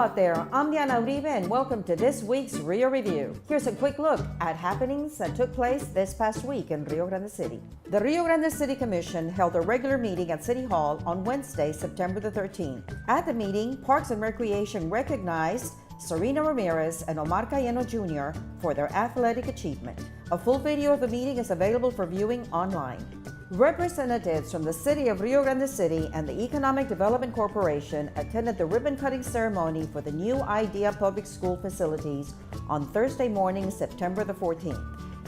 out there, I'm Diana Uribe and welcome to this week's Rio Review. Here's a quick look at happenings that took place this past week in Rio Grande City. The Rio Grande City Commission held a regular meeting at City Hall on Wednesday, September the 13th. At the meeting, Parks and Recreation recognized Serena Ramirez and Omar Cayeno Jr. for their athletic achievement. A full video of the meeting is available for viewing online. Representatives from the City of Rio Grande City and the Economic Development Corporation attended the ribbon-cutting ceremony for the new IDEA public school facilities on Thursday morning, September the 14th.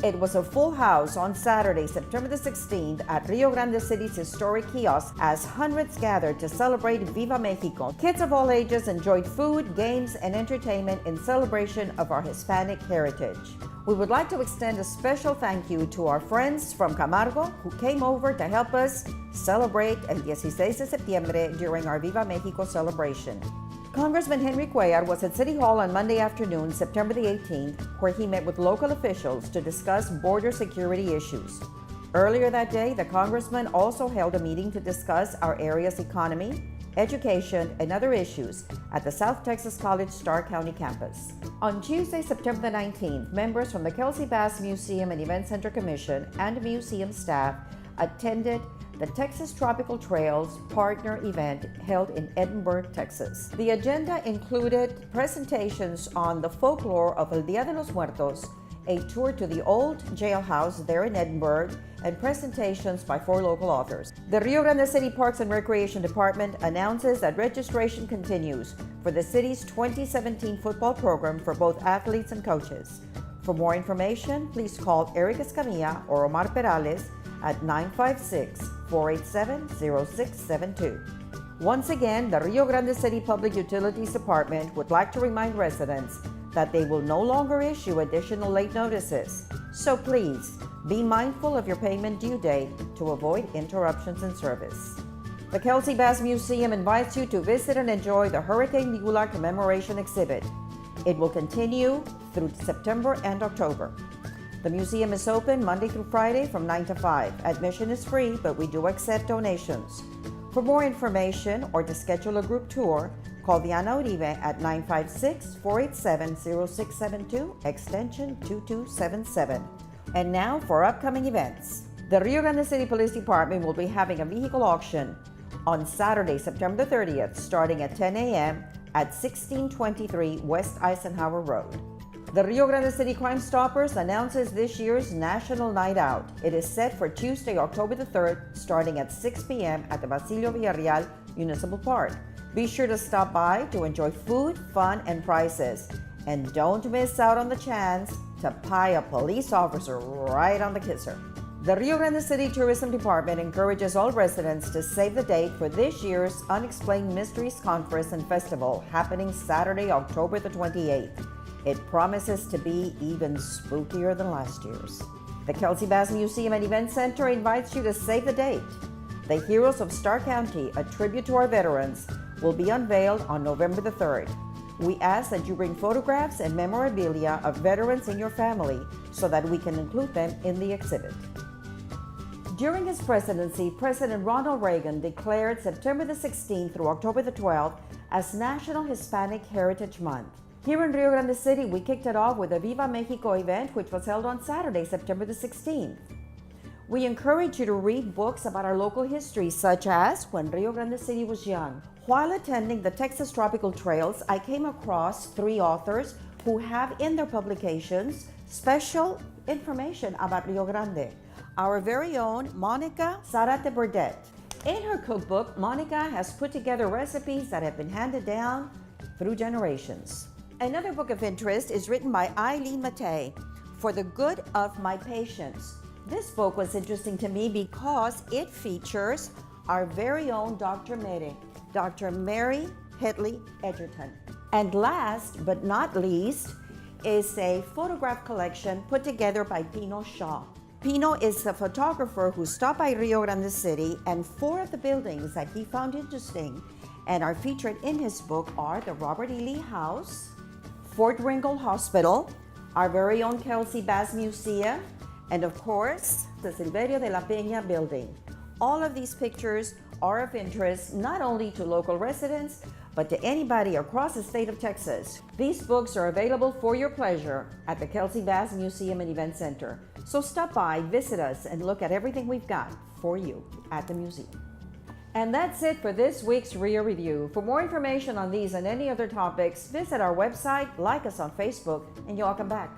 It was a full house on Saturday, September the 16th at Rio Grande City's historic kiosk as hundreds gathered to celebrate Viva Mexico. Kids of all ages enjoyed food, games, and entertainment in celebration of our Hispanic heritage. We would like to extend a special thank you to our friends from Camargo who came over to help us celebrate el 16 de septiembre during our Viva Mexico celebration. Congressman Henry Cuellar was at City Hall on Monday afternoon, September the 18th, where he met with local officials to discuss border security issues. Earlier that day, the congressman also held a meeting to discuss our area's economy, education, and other issues at the South Texas College Starr County campus. On Tuesday, September the 19th, members from the Kelsey Bass Museum and Event Center Commission and museum staff attended the Texas Tropical Trails Partner event held in Edinburg, Texas. The agenda included presentations on the folklore of El Día de los Muertos, a tour to the old jailhouse there in Edinburg, and presentations by 4 local authors. The Rio Grande City Parks and Recreation Department announces that registration continues for the city's 2017 football program for both athletes and coaches. For more information, please call Eric Escamilla or Omar Perales at 956-487-0672. Once again, the Rio Grande City Public Utilities Department would like to remind residents that they will no longer issue additional late notices. So please, be mindful of your payment due date to avoid interruptions in service. The Kelsey Bass Museum invites you to visit and enjoy the Hurricane Nula commemoration exhibit. It will continue through September and October. The museum is open Monday through Friday from 9 to 5. Admission is free, but we do accept donations. For more information or to schedule a group tour, call Diana Uribe at 956-487-0672, extension 2277. And now for upcoming events. The Rio Grande City Police Department will be having a vehicle auction on Saturday, September the 30th, starting at 10 a.m. at 1623 West Eisenhower Road. The Rio Grande City Crime Stoppers announces this year's National Night Out. It is set for Tuesday, October the 3rd, starting at 6 p.m. at the Basilio Villarreal Municipal Park. Be sure to stop by to enjoy food, fun, and prizes. And don't miss out on the chance to pie a police officer right on the kisser. The Rio Grande City Tourism Department encourages all residents to save the date for this year's Unexplained Mysteries Conference and Festival happening Saturday, October the 28th. It promises to be even spookier than last year's. The Kelsey Bass Museum and Event Center invites you to save the date. The Heroes of Starr County, a tribute to our veterans, will be unveiled on November the 3rd. We ask that you bring photographs and memorabilia of veterans in your family so that we can include them in the exhibit. During his presidency, President Ronald Reagan declared September the 16th through October the 12th as National Hispanic Heritage Month. Here in Rio Grande City, we kicked it off with the Viva Mexico event, which was held on Saturday, September the 16th. We encourage you to read books about our local history, such as When Rio Grande City Was Young. While attending the Texas Tropical Trails, I came across 3 authors who have in their publications special information about Rio Grande. Our very own Monica Zarate Burdett. In her cookbook, Monica has put together recipes that have been handed down through generations. Another book of interest is written by Eileen Matei, For the Good of My Patients. This book was interesting to me because it features our very own Dr. Mary Hedley Edgerton. And last but not least is a photograph collection put together by Pino Shaw. Pino is a photographer who stopped by Rio Grande City, and 4 of the buildings that he found interesting and are featured in his book are the Robert E. Lee House, Fort Ringgold Hospital, our very own Kelsey Bass Museum, and of course, the Silverio de la Peña building. All of these pictures are of interest not only to local residents, but to anybody across the state of Texas. These books are available for your pleasure at the Kelsey Bass Museum and Event Center. So stop by, visit us, and look at everything we've got for you at the museum. And that's it for this week's RIA Review. For more information on these and any other topics, visit our website, like us on Facebook, and you'll come back.